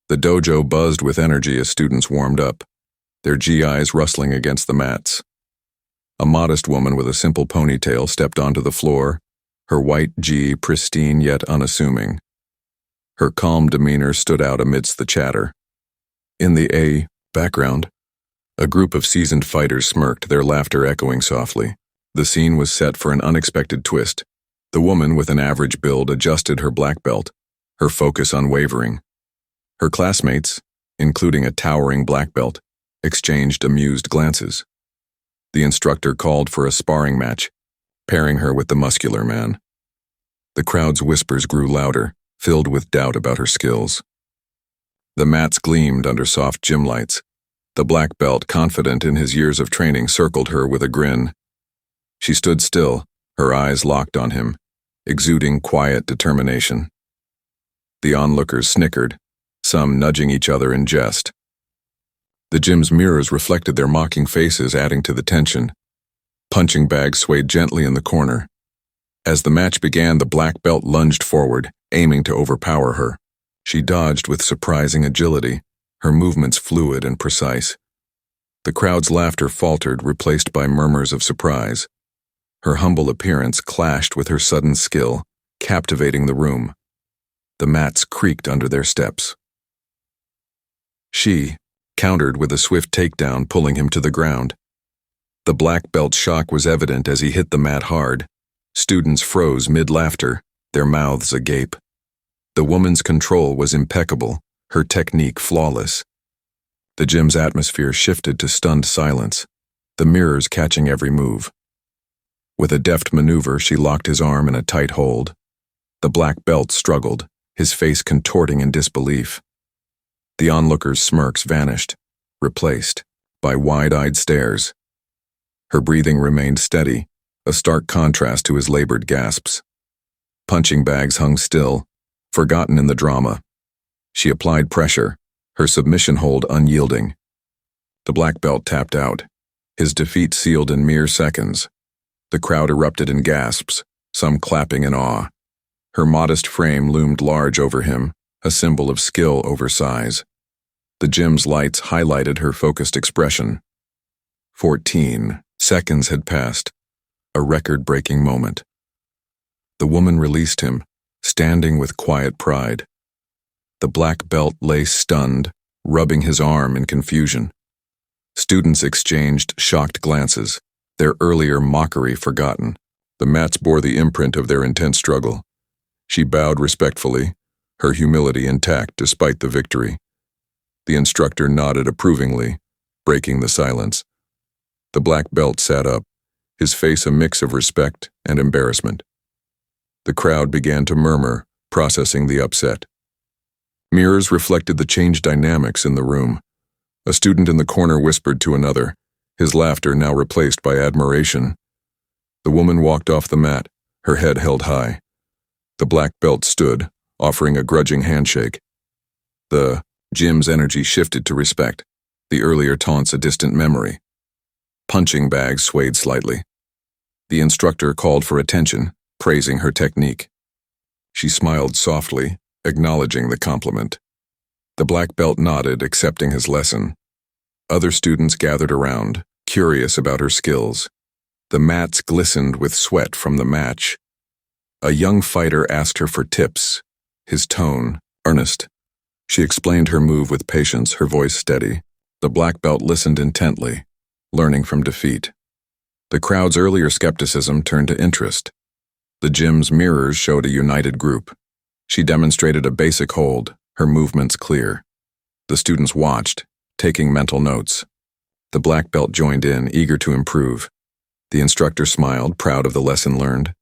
The dojo buzzed with energy as students warmed up, their GIs rustling against the mats. A modest woman with a simple ponytail stepped onto the floor, her white gi pristine yet unassuming. Her calm demeanor stood out amidst the chatter. In the background, a group of seasoned fighters smirked, their laughter echoing softly. The scene was set for an unexpected twist. The woman with an average build adjusted her black belt, her focus unwavering. Her classmates, including a towering black belt, exchanged amused glances. The instructor called for a sparring match, pairing her with the muscular man. The crowd's whispers grew louder, filled with doubt about her skills. The mats gleamed under soft gym lights. The black belt, confident in his years of training, circled her with a grin. She stood still, her eyes locked on him, exuding quiet determination. The onlookers snickered, some nudging each other in jest. The gym's mirrors reflected their mocking faces, adding to the tension. Punching bags swayed gently in the corner. As the match began, the black belt lunged forward, aiming to overpower her. She dodged with surprising agility, her movements fluid and precise. The crowd's laughter faltered, replaced by murmurs of surprise. Her humble appearance clashed with her sudden skill, captivating the room. The mats creaked under their steps. She countered with a swift takedown, pulling him to the ground. The black belt's shock was evident as he hit the mat hard. Students froze mid-laughter, their mouths agape. The woman's control was impeccable, her technique flawless. The gym's atmosphere shifted to stunned silence, the mirrors catching every move. With a deft maneuver, she locked his arm in a tight hold. The black belt struggled, his face contorting in disbelief. The onlookers' smirks vanished, replaced by wide-eyed stares. Her breathing remained steady, a stark contrast to his labored gasps. Punching bags hung still, forgotten in the drama. She applied pressure, her submission hold unyielding. The black belt tapped out, his defeat sealed in mere seconds. The crowd erupted in gasps, some clapping in awe. Her modest frame loomed large over him, a symbol of skill over size. The gym's lights highlighted her focused expression. 14 seconds had passed, a record-breaking moment. The woman released him, standing with quiet pride. The black belt lay stunned, rubbing his arm in confusion. Students exchanged shocked glances, their earlier mockery forgotten. The mats bore the imprint of their intense struggle. She bowed respectfully, her humility intact despite the victory. The instructor nodded approvingly, breaking the silence. The black belt sat up, his face a mix of respect and embarrassment. The crowd began to murmur, processing the upset. Mirrors reflected the changed dynamics in the room. A student in the corner whispered to another, his laughter now replaced by admiration. The woman walked off the mat, her head held high. The black belt stood, offering a grudging handshake. The gym's energy shifted to respect, the earlier taunts a distant memory. Punching bags swayed slightly. The instructor called for attention, praising her technique. She smiled softly, acknowledging the compliment. The black belt nodded, accepting his lesson. Other students gathered around, curious about her skills. The mats glistened with sweat from the match. A young fighter asked her for tips, his tone earnest. She explained her move with patience, her voice steady. The black belt listened intently, learning from defeat. The crowd's earlier skepticism turned to interest. The gym's mirrors showed a united group. She demonstrated a basic hold, her movements clear. The students watched, taking mental notes. The black belt joined in, eager to improve. The instructor smiled, proud of the lesson learned.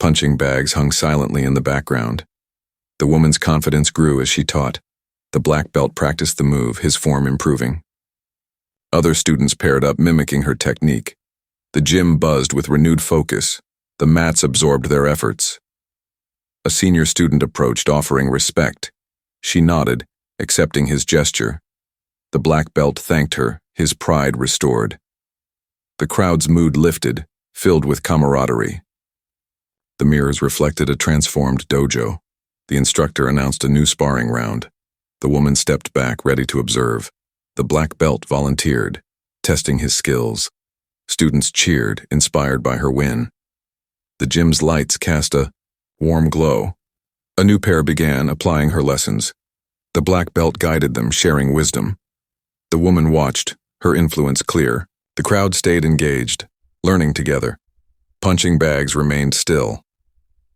Punching bags hung silently in the background. The woman's confidence grew as she taught. The black belt practiced the move, his form improving. Other students paired up, mimicking her technique. The gym buzzed with renewed focus. The mats absorbed their efforts. A senior student approached, offering respect. She nodded, accepting his gesture. The black belt thanked her, his pride restored. The crowd's mood lifted, filled with camaraderie. The mirrors reflected a transformed dojo. The instructor announced a new sparring round. The woman stepped back, ready to observe. The black belt volunteered, testing his skills. Students cheered, inspired by her win. The gym's lights cast a warm glow. A new pair began applying her lessons. The black belt guided them, sharing wisdom. The woman watched, her influence clear. The crowd stayed engaged, learning together. Punching bags remained still.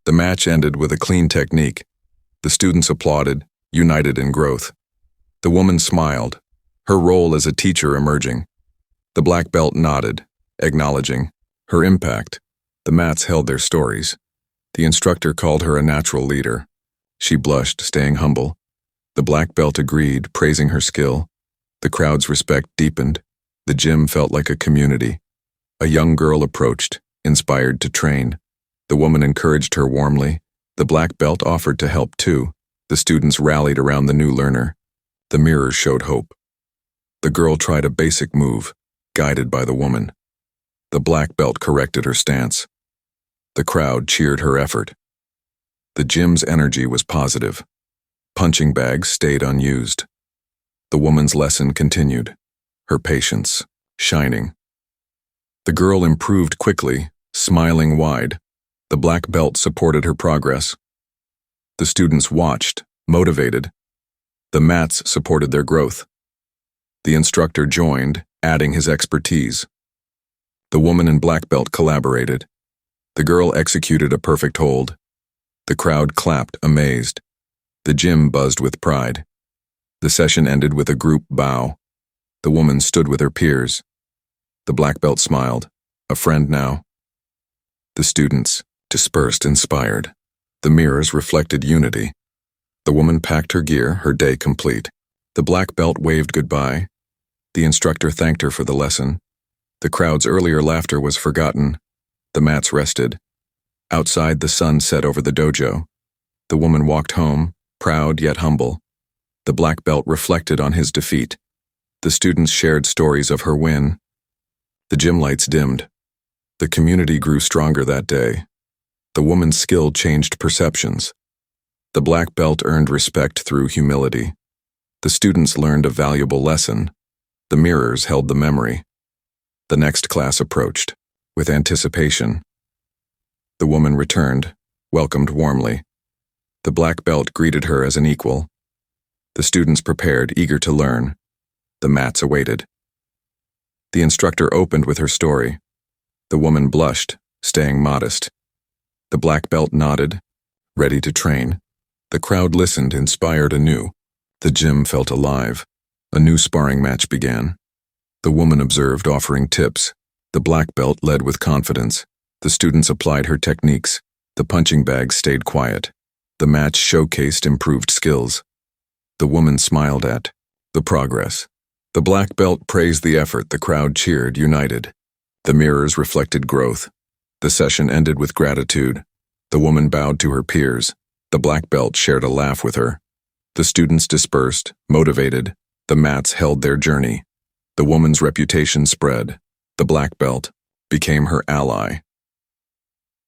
The match ended with a clean technique. The students applauded, united in growth. The woman smiled, her role as a teacher emerging. The black belt nodded, acknowledging her impact. The mats held their stories. The instructor called her a natural leader. She blushed, staying humble. The black belt agreed, praising her skill. The crowd's respect deepened. The gym felt like a community. A young girl approached, inspired to train. The woman encouraged her warmly. The black belt offered to help too. The students rallied around the new learner. The mirrors showed hope. The girl tried a basic move, guided by the woman. The black belt corrected her stance. The crowd cheered her effort. The gym's energy was positive. Punching bags stayed unused. The woman's lesson continued, her patience shining. The girl improved quickly, smiling wide. The black belt supported her progress. The students watched, motivated. The mats supported their growth. The instructor joined, adding his expertise. The woman in black belt collaborated. The girl executed a perfect hold. The crowd clapped, amazed. The gym buzzed with pride. The session ended with a group bow. The woman stood with her peers. The black belt smiled, a friend now. The students dispersed, inspired. The mirrors reflected unity. The woman packed her gear, her day complete. The black belt waved goodbye. The instructor thanked her for the lesson. The crowd's earlier laughter was forgotten. The mats rested. Outside, the sun set over the dojo. The woman walked home, proud yet humble. The black belt reflected on his defeat. The students shared stories of her win. The gym lights dimmed. The community grew stronger that day. The woman's skill changed perceptions. The black belt earned respect through humility. The students learned a valuable lesson. The mirrors held the memory. The next class approached, with anticipation. The woman returned, welcomed warmly. The black belt greeted her as an equal. The students prepared, eager to learn. The mats awaited. The instructor opened with her story. The woman blushed, staying modest. The black belt nodded, ready to train. The crowd listened, inspired anew. The gym felt alive. A new sparring match began. The woman observed, offering tips. The black belt led with confidence. The students applied her techniques. The punching bag stayed quiet. The match showcased improved skills. The woman smiled at the progress. The black belt praised the effort. The crowd cheered, united. The mirrors reflected growth. The session ended with gratitude. The woman bowed to her peers. The black belt shared a laugh with her. The students dispersed, motivated. The mats held their journey. The woman's reputation spread. The black belt became her ally.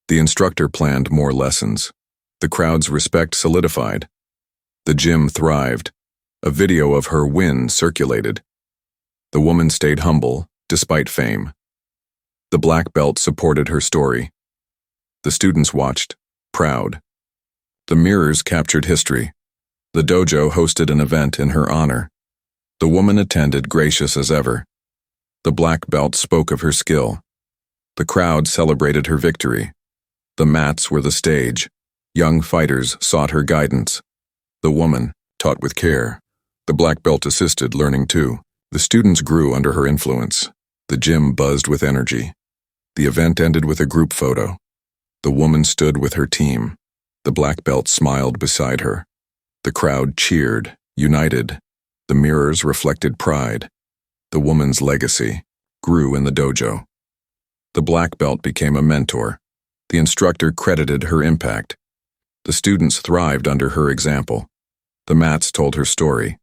The instructor planned more lessons. The crowd's respect solidified. The gym thrived. A video of her win circulated. The woman stayed humble, despite fame. The black belt supported her story. The students watched, proud. The mirrors captured history. The dojo hosted an event in her honor. The woman attended, gracious as ever. The black belt spoke of her skill. The crowd celebrated her victory. The mats were the stage. Young fighters sought her guidance. The woman taught with care. The black belt assisted, learning too. The students grew under her influence. The gym buzzed with energy. The event ended with a group photo. The woman stood with her team. The black belt smiled beside her. The crowd cheered, united. The mirrors reflected pride. The woman's legacy grew in the dojo. The black belt became a mentor. The instructor credited her impact. The students thrived under her example. The mats told her story.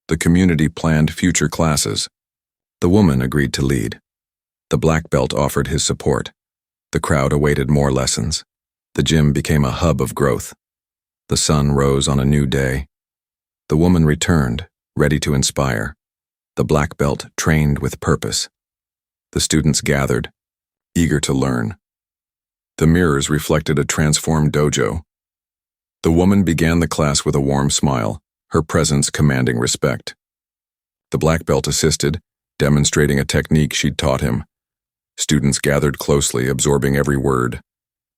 The community planned future classes. The woman agreed to lead. The black belt offered his support. The crowd awaited more lessons. The gym became a hub of growth. The sun rose on a new day. The woman returned, ready to inspire. The black belt trained with purpose. The students gathered, eager to learn. The mirrors reflected a transformed dojo. The woman began the class with a warm smile, her presence commanding respect. The black belt assisted, demonstrating a technique she'd taught him. Students gathered closely, absorbing every word.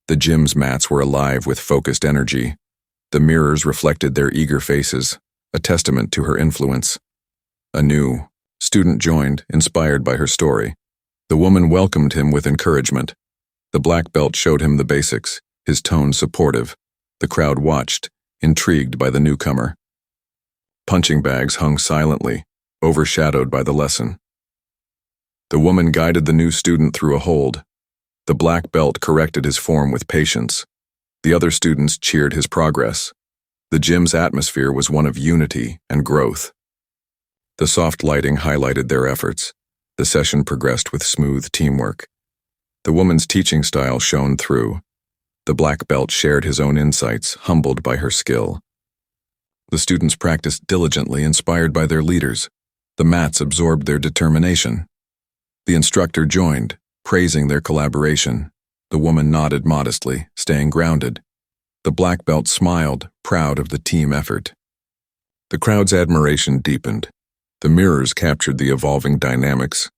The gym's mats were alive with focused energy. The mirrors reflected their eager faces, a testament to her influence. A new student joined, inspired by her story. The woman welcomed him with encouragement. The black belt showed him the basics, his tone supportive. The crowd watched, intrigued by the newcomer. Punching bags hung silently, overshadowed by the lesson. The woman guided the new student through a hold. The black belt corrected his form with patience. The other students cheered his progress. The gym's atmosphere was one of unity and growth. The soft lighting highlighted their efforts. The session progressed with smooth teamwork. The woman's teaching style shone through. The black belt shared his own insights, humbled by her skill. The students practiced diligently, inspired by their leaders. The mats absorbed their determination. The instructor joined, praising their collaboration. The woman nodded modestly, staying grounded. The black belt smiled, proud of the team effort. The crowd's admiration deepened. The mirrors captured the evolving dynamics,